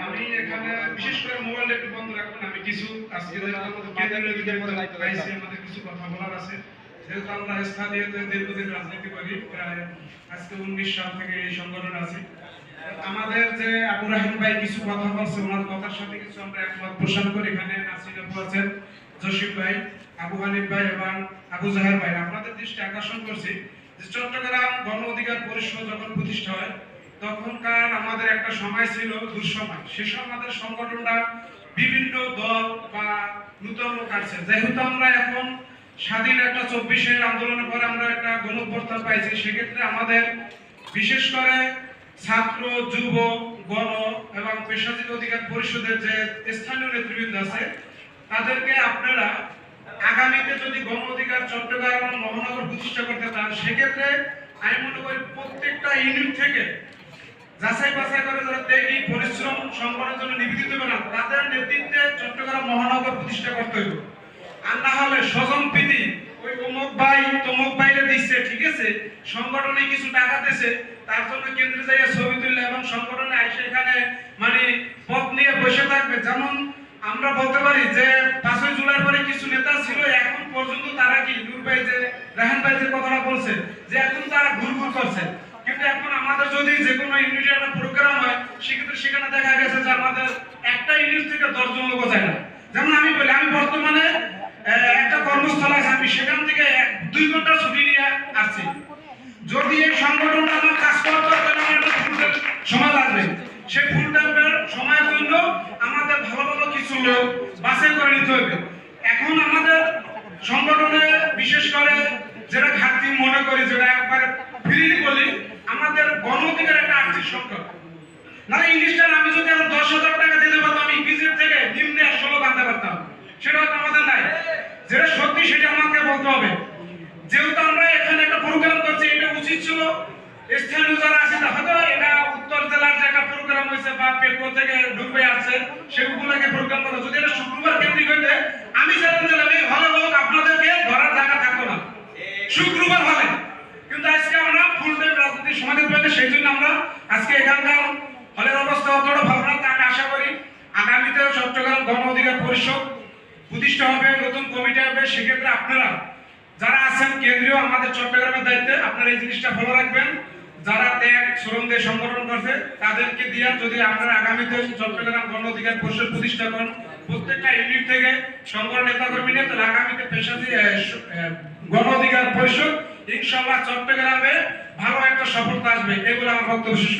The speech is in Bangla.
আমি এখানে বিশেষ করে মোবাইল একটু বন্ধ রাখবেন। আমি কিছু আজকে আমাদের কিছু কথা বলার আছে। যেহেতু আমরা স্থানীয় দীর্ঘদিন রাজনীতি করি, প্রায় আজকে 19 সাল থেকে এই সংগঠনে আছি। আমাদের যে আবু রাহিম ভাই কিছু কথা বলছে, ওনার কথার সাথে কিছু আমরা একমত পোষণ করি। এখানে নাসির আপু আছেন, জসিম ভাই, আবু হানিফ ভাই এবং আবু জাহের ভাই। আপনাদের দৃষ্টি আকর্ষণ করছি যে চট্টগ্রাম গণ অধিকার পরিষদ যখন প্রতিষ্ঠা হয় তখনকার আমাদের একটা সময় ছিল দুঃসময়। সে সময় আমাদের সংগঠনটা বিভিন্ন দল বা নূতন লোক আসছে। যেহেতু আমরা এখন স্বাধীন একটা 24-এর আন্দোলনের পরে আমরা একটা গণঅভ্যুত্থান পাইছি, সেক্ষেত্রে আমাদের বিশেষ করে ছাত্র, যুব, গণ এবং পেশাজীবী অধিকার পরিষদের যে স্থানীয় নেতৃবৃন্দ আছে তাদেরকে আপনারা আগামীতে যদি গণ অধিকার চট্টগ্রাম মহানগর প্রতিষ্ঠা করতে চান, সেক্ষেত্রে আমি মনে করি প্রত্যেকটা ইউনিট থেকে যাচাই বাছাই করে যারা ত্যাগী পরিশ্রম সংগঠনের জন্য নিবেদিত হবে না, তাদের নেতৃত্বে চট্টগ্রাম মহানগর প্রতিষ্ঠা করতে হবে। আর না হলে স্বজন প্রীতি, ওই অমুক ভাই তমুক ভাইরে দিচ্ছে, ঠিক আছে, সংগঠনে কিছু টাকা দিচ্ছে, তার জন্য কেন্দ্রে যাইয়া ছবি তুললে এবং সংগঠনে আইসে এখানে মানে পথ নিয়ে বসে থাকবে। যেমন আমরা বলতে পারি যে 5ই জুলাই পরে কিছু নেতা ছিল, এখন পর্যন্ত তারা কি নূর ভাই যে রাহান ভাই যে কথাটা বলছে যে এখন তারা ঘুরঘুর করছে। কিন্তু এখন আমাদের যদি যে কোনো ইউনিটে একটা প্রোগ্রাম হয়, সেক্ষেত্রে সেখানে দেখা গেছে যে আমাদের একটা ইউনিট থেকে 10 জন লোক যায় না। যেমন আমি বলি, আমি বর্তমানে একটা কর্মস্থল আছে, আমি সেখান থেকে 2 ঘন্টা ছুটি নিয়ে আসছি। যদি এই সংগঠনটা আমার কাজ করতে তাহলে আমার একটা ফুল সময় লাগবে। সেই ফুল টাইমের সময়ের জন্য আমাদের ভালো ভালো কিছু লোক বাছাই করে নিতে হবে। এখন আমাদের সংগঠনে বিশেষ করে যেটা ঘাটতি মনে করি, যেটা একবারে ফ্রিলি বলি, আমাদের গণ অধিকার একটা আর্থিক সংকট। না ইংলিশটা আমি যদি এখন 10,000 টাকা দিতে পারতাম, আমি বিজেপ থেকে নিম্নে 100 লোক আনতে পারতাম। সেটা তো আমাদের নাই। যেটা সত্যি সেটা আমাকে বলতে হবে। যেহেতু আমরা এখানে একটা প্রোগ্রাম করছি, এটা উচিত ছিল স্থানীয় যারা আছে, হয়তো এটা উত্তর জেলার যে একটা প্রোগ্রাম হয়েছে বা পেট্রো থেকে ঢুকবে আসছে সেগুলোকে প্রোগ্রাম করা, যদি এটা শুক্রবার কেন্দ্রিক হইতে আমি চ্যালেঞ্জ দিলাম এই হলে লোক আপনাদেরকে ধরার জায়গা থাকতো না শুক্রবার হলে। কিন্তু আজকে আমরা ফুল টাইম রাজনীতির সময় দিতে পারি, সেই জন্য আমরা আজকে এখানকার হলের অবস্থা অতটা ভালো না। আমি আশা করি আগামীতে চট্টগ্রাম গণ অধিকার পরিষদ প্রতিষ্ঠা হবে, নতুন কমিটি হবে। সেক্ষেত্রে আপনারা যারা আছেন কেন্দ্রীয় আমাদের চট্টগ্রামের দায়িত্বে, আপনারা এই জিনিসটা ভালো রাখবেন। যারা ত্যাগ শ্রম দিয়ে সংগঠন করছে তাদেরকে দিয়ে যদি আপনারা আগামীতে চট্টগ্রাম গণ অধিকার পরিষদ প্রতিষ্ঠা করেন, প্রত্যেকটা ইউনিট থেকে সংগঠন নেতা কর্মী নিয়ে, তাহলে আগামীতে পেশাজীবী গণ অধিকার পরিষদ ইনশাআল্লাহ চট্টগ্রামে ভালো একটা সফলতা আসবে। এগুলো আমার বক্তব্য শেষ।